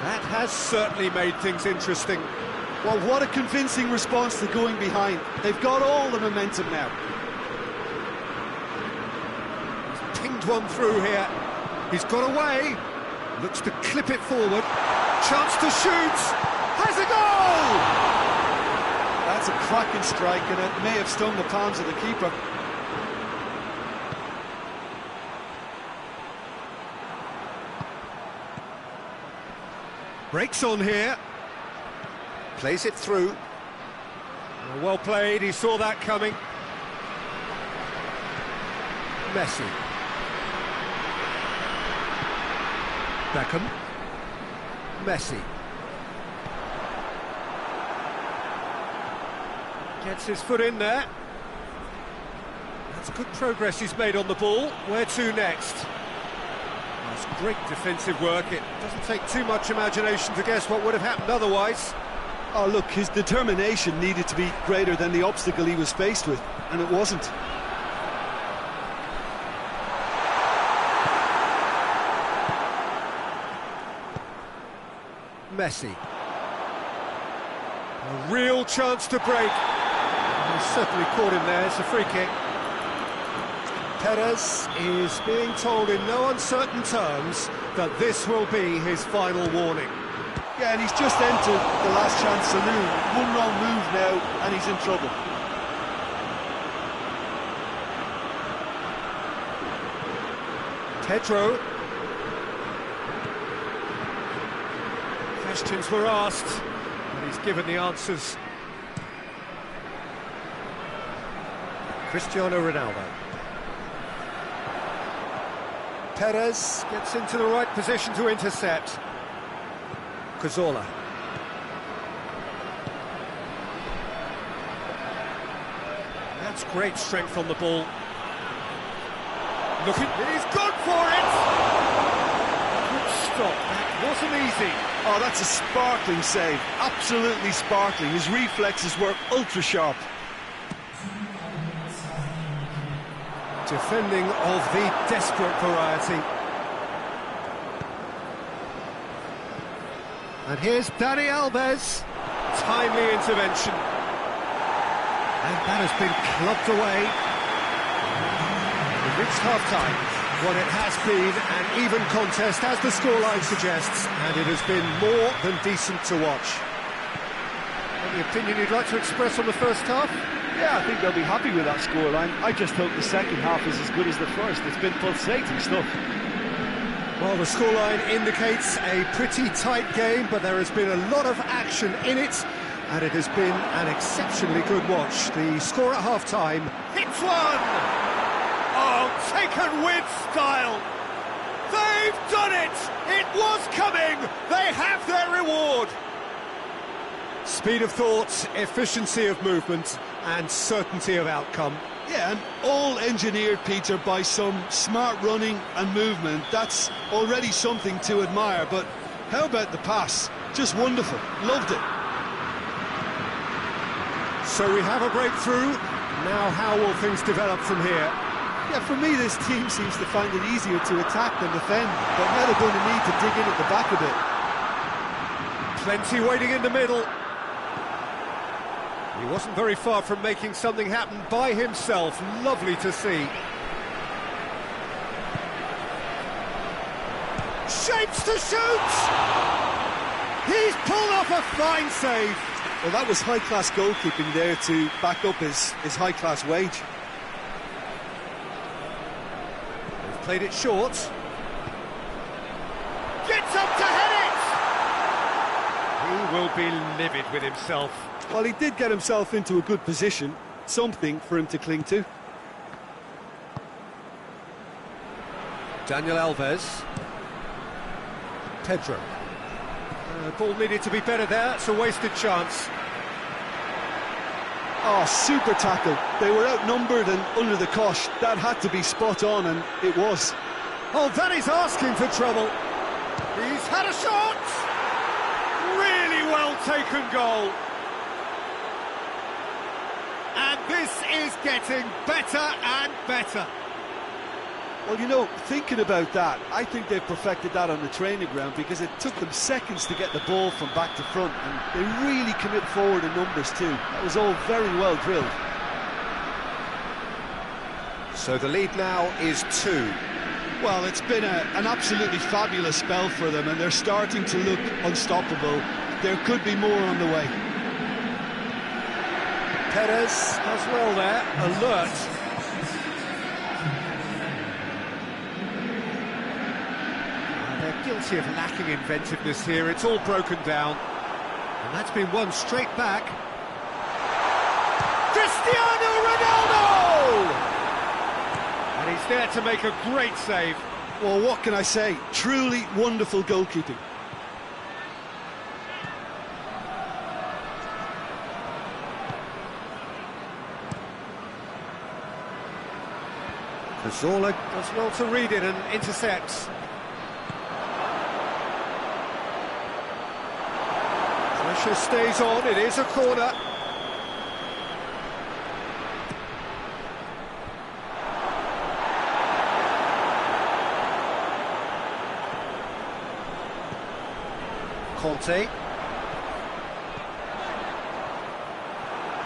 That has certainly made things interesting. Well, what a convincing response to going behind. They've got all the momentum now. He's pinged one through here. He's got away. Looks to clip it forward. Chance to shoot. Has a goal! That's a cracking strike, and it may have stung the palms of the keeper. Breaks on here. Plays it through. Well played, he saw that coming. Messi. Beckham. Messi. Gets his foot in there. That's good progress he's made on the ball. Where to next? That's great defensive work. It doesn't take too much imagination to guess what would have happened otherwise. Oh, look, his determination needed to be greater than the obstacle he was faced with, and it wasn't. Messi. A real chance to break. He's certainly caught him there. It's a free kick. Perez is being told in no uncertain terms that this will be his final warning. Yeah, and he's just entered the last chance saloon. One wrong move now, and he's in trouble. Pedro. Questions were asked, and he's given the answers. Cristiano Ronaldo. Perez gets into the right position to intercept. Cazorla. That's great strength on the ball. Looking, he's gone for it! Good stop, that wasn't easy. Oh, that's a sparkling save, absolutely sparkling. His reflexes were ultra-sharp. Defending of the desperate variety. And here's Dani Alves. Timely intervention. And that has been clubbed away. We've reached half-time. What it has been an even contest, as the scoreline suggests, and it has been more than decent to watch. Any opinion you'd like to express on the first half? Yeah, I think they'll be happy with that scoreline. I just hope the second half is as good as the first. It's been pulsating stuff. Well, the scoreline indicates a pretty tight game, but there has been a lot of action in it, and it has been an exceptionally good watch. The score at half-time... Hits one! Oh, taken with style! They've done it! It was coming! They have their reward! Speed of thought, efficiency of movement, and certainty of outcome. Yeah, and all engineered, Peter, by some smart running and movement. That's already something to admire, but how about the pass? Just wonderful. Loved it. So we have a breakthrough. Now how will things develop from here? Yeah, for me, this team seems to find it easier to attack than defend, but now they're going to need to dig in at the back a bit. Plenty waiting in the middle. He wasn't very far from making something happen by himself. Lovely to see. Shapes to shoot! He's pulled off a fine save. Well, that was high-class goalkeeping there to back up his high-class wage. They've played it short. Gets up to head it! He will be livid with himself. Well, he did get himself into a good position, something for him to cling to. Daniel Alves. Pedro. The ball needed to be better there, it's a wasted chance. Oh, super tackle. They were outnumbered and under the cosh. That had to be spot on, and it was. Oh, that is asking for trouble. He's had a shot! Really well taken goal. And this is getting better and better. Well, you know, thinking about that, I think they've perfected that on the training ground because it took them seconds to get the ball from back to front, and they really commit forward in numbers too. That was all very well drilled. So the lead now is 2. Well, it's been an absolutely fabulous spell for them, and they're starting to look unstoppable. There could be more on the way. Perez does well there, alert. They're guilty of lacking inventiveness here, it's all broken down. And that's been won straight back. Cristiano Ronaldo! And he's there to make a great save. Well, what can I say? Truly wonderful goalkeeping. Cazorla does well to read it and intercepts. Pressure stays on, it is a corner. Conte.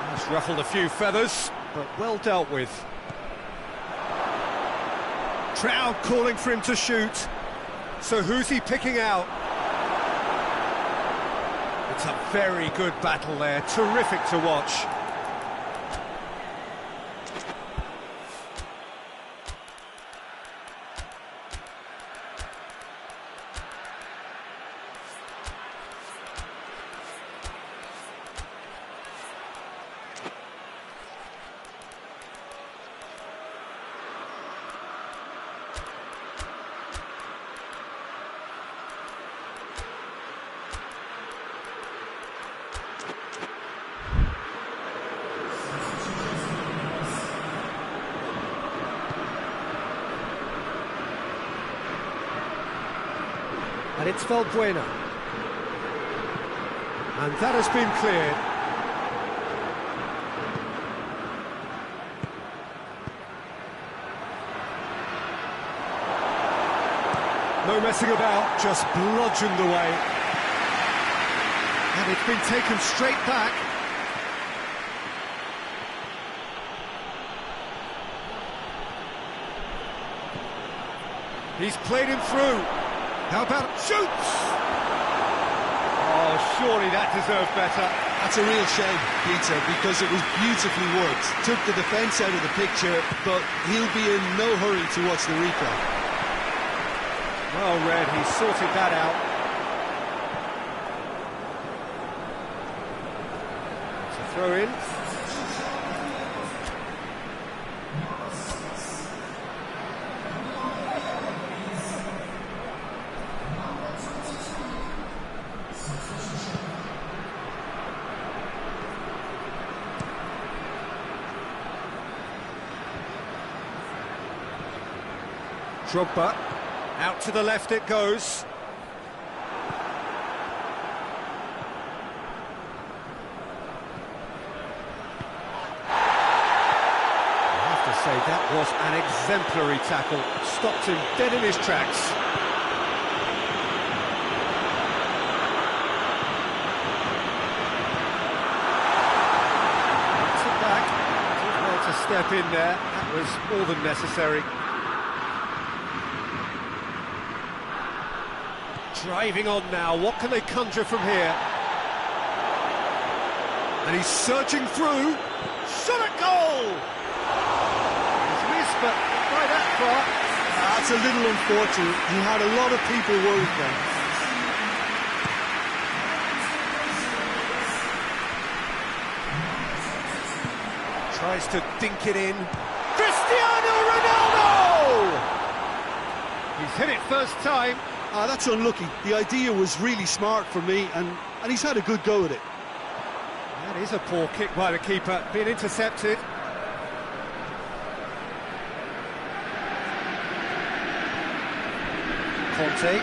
That's ruffled a few feathers, but well dealt with. Crowd calling for him to shoot. So who's he picking out? It's a very good battle there, terrific to watch. And it's Valbuena. And that has been cleared. No messing about, just bludgeoned away. And it's been taken straight back. He's played him through. How about shoots? Oh, surely that deserved better. That's a real shame, Peter, because it was beautifully worked. Took the defence out of the picture, but he'll be in no hurry to watch the replay. Well read, he sorted that out. It's a throw in. Drogba, out to the left it goes. I have to say that was an exemplary tackle. Stopped him dead in his tracks. It's it back. Did well to step in there. That was more than necessary. Driving on now, what can they conjure from here? And he's surging through. Shot at goal! He's missed, but not by that far. That's a little unfortunate. He had a lot of people worried then. Tries to dink it in. Cristiano Ronaldo! He's hit it first time. That's unlucky. The idea was really smart for me, and he's had a good go at it. That is a poor kick by the keeper, being intercepted. Conte.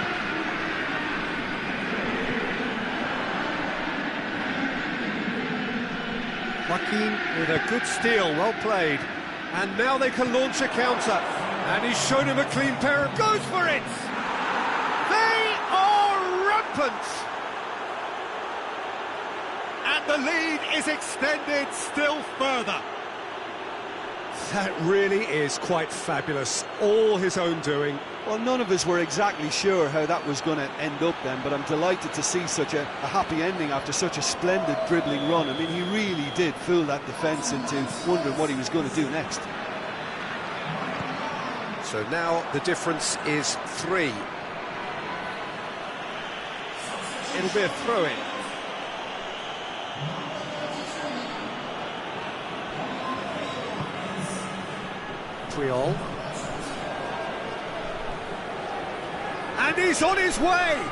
Joaquin with a good steal, well played. And now they can launch a counter. And he's shown him a clean pair of... Goes for it! And the lead is extended still further. That really is quite fabulous. All his own doing. Well, none of us were exactly sure how that was going to end up then, but I'm delighted to see such a happy ending after such a splendid dribbling run. I mean, he really did fool that defence into wondering what he was going to do next. So now the difference is 3. It'll be a throw-in. Espanyol. And he's on his way!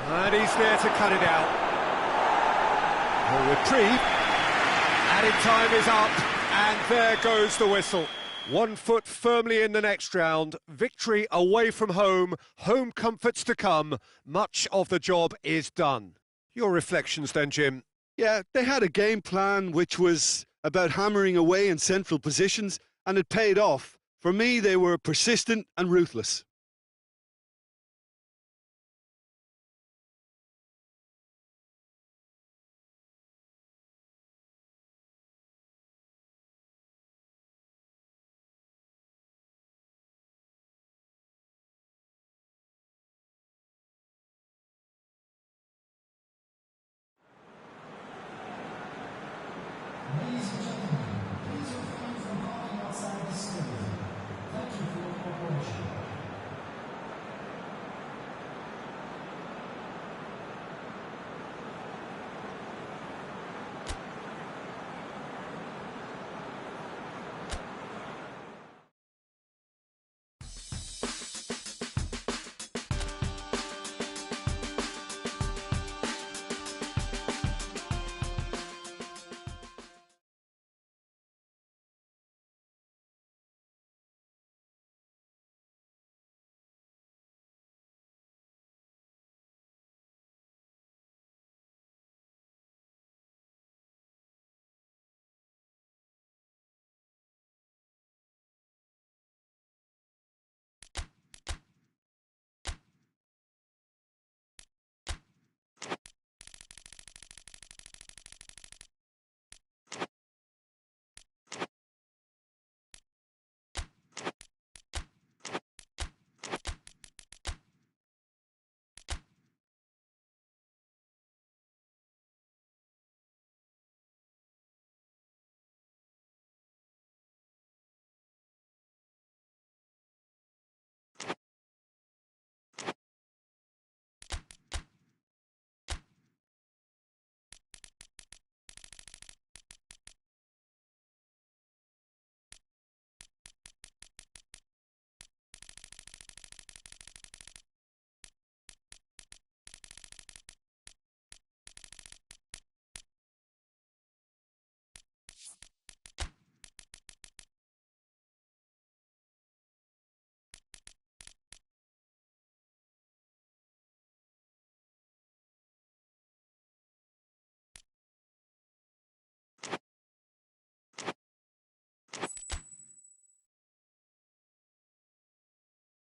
And he's there to cut it out. A reprieve. Added time is up, and there goes the whistle. 1 foot firmly in the next round, victory away from home, home comforts to come, much of the job is done. Your reflections then, Jim? Yeah, they had a game plan which was about hammering away in central positions, and it paid off. For me, they were persistent and ruthless.